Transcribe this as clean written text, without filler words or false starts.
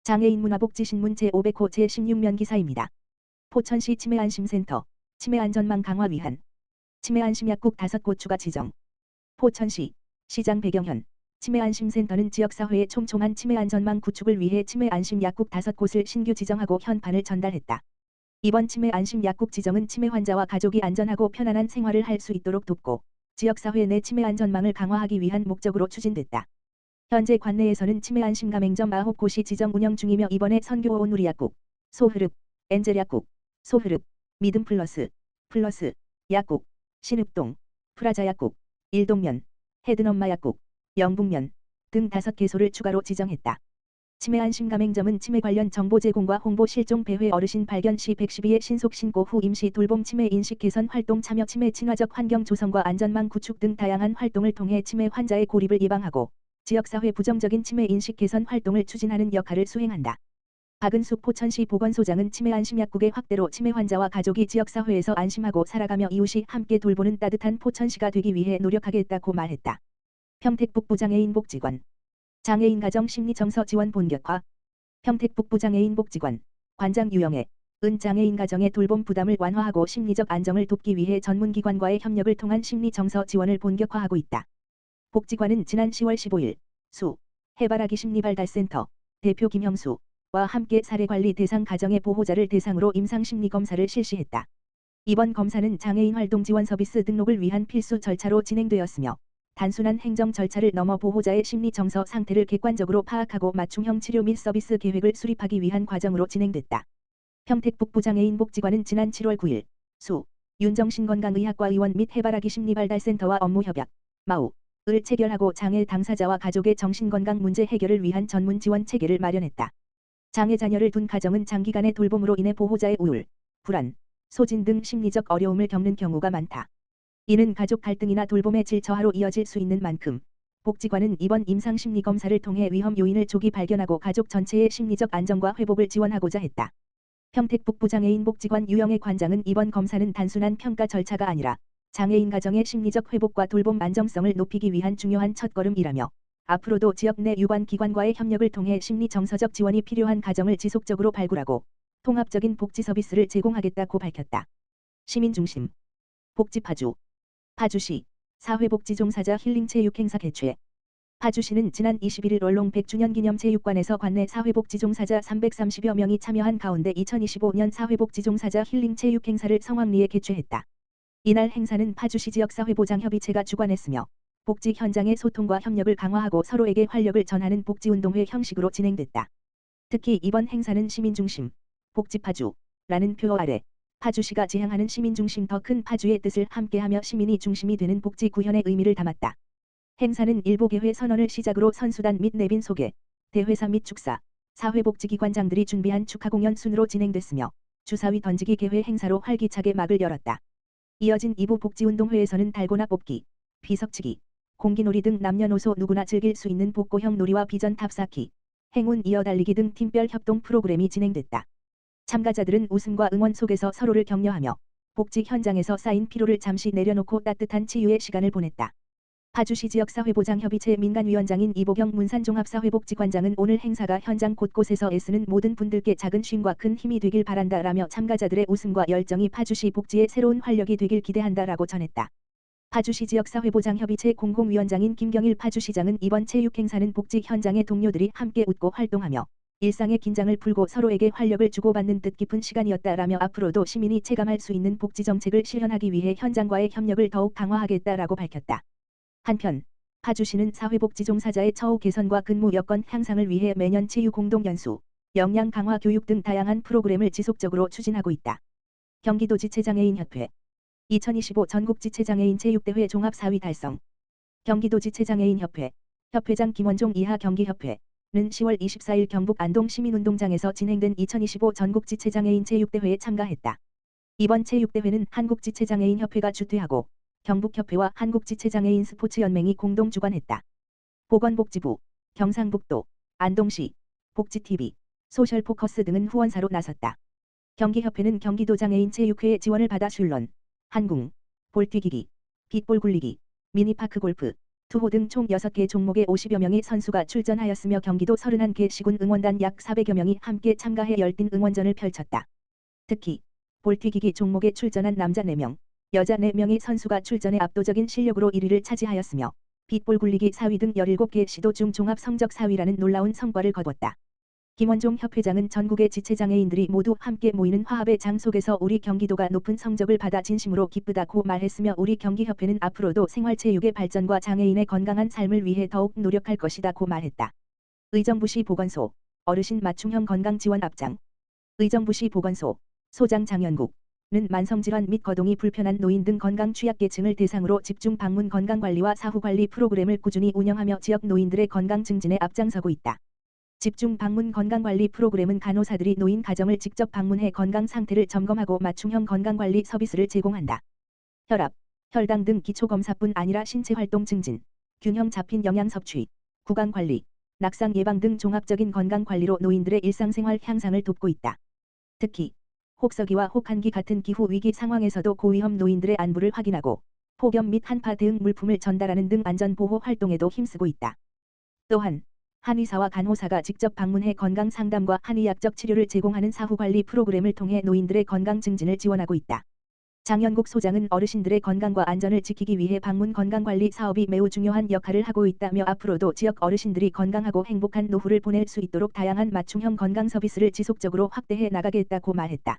장애인 문화복지신문 제500호 제16면 기사입니다. 포천시 치매안심센터, 치매안전망 강화 위한 치매안심약국 5곳 추가 지정. 포천시, 시장 배경현, 치매안심센터는 지역사회의 촘촘한 치매안전망 구축을 위해 치매안심약국 5곳을 신규 지정하고 현판을 전달했다. 이번 치매안심약국 지정은 치매 환자와 가족이 안전하고 편안한 생활을 할 수 있도록 돕고 지역사회 내 치매안전망을 강화하기 위한 목적으로 추진됐다. 현재 관내에서는 치매안심 가맹점 9곳이 지정 운영 중이며 이번에 선교온 우리약국, 소흐릅, 엔젤약국, 소흐릅, 믿음 플러스, 약국, 신읍동, 프라자약국, 일동면, 헤든엄마약국, 영북면 등 5개소를 추가로 지정했다. 치매안심 가맹점은 치매 관련 정보 제공과 홍보 실종 배회 어르신 발견 시 112의 신속 신고 후 임시 돌봄 치매 인식 개선 활동 참여 치매 친화적 환경 조성과 안전망 구축 등 다양한 활동을 통해 치매 환자의 고립을 예방하고 지역사회 부정적인 치매 인식 개선 활동을 추진하는 역할을 수행한다. 박은숙 포천시 보건소장은 치매안심약국의 확대로 치매 환자와 가족이 지역사회에서 안심하고 살아가며 이웃이 함께 돌보는 따뜻한 포천시가 되기 위해 노력하겠다고 말했다. 평택북부 장애인복지관, 장애인 가정 심리정서 지원 본격화. 평택북부 장애인복지관, 관장 유영애, 은 장애인 가정의 돌봄 부담을 완화하고 심리적 안정을 돕기 위해 전문기관과의 협력을 통한 심리정서 지원을 본격화하고 있다. 복지관은 지난 10월 15일 수 해바라기 심리발달센터 대표 김형수와 함께 사례관리 대상 가정의 보호자를 대상으로 임상심리검사를 실시했다. 이번 검사는 장애인 활동 지원 서비스 등록을 위한 필수 절차로 진행되었으며 단순한 행정 절차를 넘어 보호자의 심리정서 상태를 객관적으로 파악하고 맞춤형 치료 및 서비스 계획을 수립하기 위한 과정으로 진행됐다. 평택북부 장애인복지관은 지난 7월 9일 수 윤정신건강의학과 의원 및 해바라기 심리발달센터와 업무협약 을 체결하고 장애 당사자와 가족의 정신건강 문제 해결을 위한 전문 지원 체계를 마련했다. 장애 자녀를 둔 가정은 장기간의 돌봄으로 인해 보호자의 우울, 불안, 소진 등 심리적 어려움을 겪는 경우가 많다. 이는 가족 갈등이나 돌봄의 질 저하로 이어질 수 있는 만큼 복지관은 이번 임상심리검사를 통해 위험 요인을 조기 발견하고 가족 전체의 심리적 안정과 회복을 지원하고자 했다. 평택북부 장애인복지관 유영애 관장은 이번 검사는 단순한 평가 절차가 아니라 장애인 가정의 심리적 회복과 돌봄 안정성을 높이기 위한 중요한 첫걸음이라며 앞으로도 지역 내 유관 기관과의 협력을 통해 심리 정서적 지원이 필요한 가정을 지속적으로 발굴하고 통합적인 복지 서비스를 제공하겠다고 밝혔다. 시민중심 복지 파주시 사회복지 종사자 힐링 체육 행사 개최. 파주시는 지난 21일 얼롱 100주년 기념 체육관에서 관내 사회복지 종사자 330여 명이 참여한 가운데 2025년 사회복지 종사자 힐링 체육 행사를 성황리에 개최했다. 이날 행사는 파주시 지역사회보장협의체가 주관했으며 복지 현장의 소통과 협력을 강화하고 서로에게 활력을 전하는 복지운동회 형식으로 진행됐다. 특히 이번 행사는 시민중심, 복지파주라는 표어 아래 파주시가 지향하는 시민중심 더 큰 파주의 뜻을 함께하며 시민이 중심이 되는 복지 구현의 의미를 담았다. 행사는 일부개회 선언을 시작으로 선수단 및 내빈 소개, 대회사 및 축사, 사회복지기관장들이 준비한 축하 공연 순으로 진행됐으며 주사위 던지기 개회 행사로 활기차게 막을 열었다. 이어진 2부 복지운동회에서는 달고나 뽑기, 비석치기, 공기놀이 등 남녀노소 누구나 즐길 수 있는 복고형 놀이와 비전 탑쌓기, 행운 이어달리기 등 팀별 협동 프로그램이 진행됐다. 참가자들은 웃음과 응원 속에서 서로를 격려하며 복지 현장에서 쌓인 피로를 잠시 내려놓고 따뜻한 치유의 시간을 보냈다. 파주시 지역사회보장협의체 민간위원장인 이보경 문산종합사회복지관장은 오늘 행사가 현장 곳곳에서 애쓰는 모든 분들께 작은 쉼과 큰 힘이 되길 바란다라며 참가자들의 웃음과 열정이 파주시 복지의 새로운 활력이 되길 기대한다라고 전했다. 파주시 지역사회보장협의체 공공위원장인 김경일 파주시장은 이번 체육행사는 복지 현장의 동료들이 함께 웃고 활동하며 일상의 긴장을 풀고 서로에게 활력을 주고받는 뜻깊은 시간이었다라며 앞으로도 시민이 체감할 수 있는 복지 정책을 실현하기 위해 현장과의 협력을 더욱 강화하겠다라고 밝혔다. 한편 파주시는 사회복지 종사자의 처우 개선과 근무 여건 향상을 위해 매년 체육 공동연수, 역량 강화 교육 등 다양한 프로그램을 지속적으로 추진하고 있다. 경기도 지체장애인협회 2025 전국지체장애인 체육대회 종합 4위 달성. 경기도 지체장애인협회 협회장 김원종 이하 경기협회는 10월 24일 경북 안동 시민운동장에서 진행된 2025 전국지체장애인 체육대회에 참가했다. 이번 체육대회는 한국지체장애인협회가 주최하고 경북협회와 한국지체장애인 스포츠연맹이 공동 주관했다. 보건복지부, 경상북도, 안동시, 복지TV, 소셜포커스 등은 후원사로 나섰다. 경기협회는 경기도 장애인 체육회의 지원을 받아 슐런, 한궁, 볼뛰기기, 빗볼 굴리기, 미니파크 골프, 투호 등 총 6개 종목의 50여 명의 선수가 출전하였으며 경기도 31개 시군 응원단 약 400여 명이 함께 참가해 열띤 응원전을 펼쳤다. 특히 볼튀기기 종목에 출전한 남자 4명, 여자 4명의 선수가 출전해 압도적인 실력으로 1위를 차지하였으며 빗볼 굴리기 4위 등 17개 시도 중 종합 성적 4위라는 놀라운 성과를 거뒀다. 김원종 협회장은 전국의 지체장애인들이 모두 함께 모이는 화합의 장 속에서 우리 경기도가 높은 성적을 받아 진심으로 기쁘다고 말했으며 우리 경기협회는 앞으로도 생활체육의 발전과 장애인의 건강한 삶을 위해 더욱 노력할 것이다고 말했다. 의정부시 보건소 어르신 맞춤형 건강지원 앞장 의정부시 보건소 소장 장현국는 만성질환 및 거동이 불편한 노인 등 건강 취약계층을 대상으로 집중 방문 건강관리와 사후관리 프로그램을 꾸준히 운영하며 지역 노인들의 건강 증진에 앞장서고 있다. 집중 방문 건강관리 프로그램은 간호사들이 노인 가정을 직접 방문해 건강 상태를 점검하고 맞춤형 건강관리 서비스를 제공한다. 혈압, 혈당 등 기초검사뿐 아니라 신체활동 증진, 균형 잡힌 영양 섭취, 구강관리, 낙상 예방 등 종합적인 건강관리로 노인들의 일상생활 향상을 돕고 있다. 특히 혹서기와 혹한기 같은 기후 위기 상황에서도 고위험 노인들의 안부를 확인하고 폭염 및 한파 대응 물품을 전달하는 등 안전보호 활동에도 힘쓰고 있다. 또한 한의사와 간호사가 직접 방문해 건강 상담과 한의학적 치료를 제공하는 사후관리 프로그램을 통해 노인들의 건강 증진을 지원하고 있다. 장현국 소장은 어르신들의 건강과 안전을 지키기 위해 방문 건강관리 사업이 매우 중요한 역할을 하고 있다며 앞으로도 지역 어르신들이 건강하고 행복한 노후를 보낼 수 있도록 다양한 맞춤형 건강 서비스를 지속적으로 확대해 나가겠다고 말했다.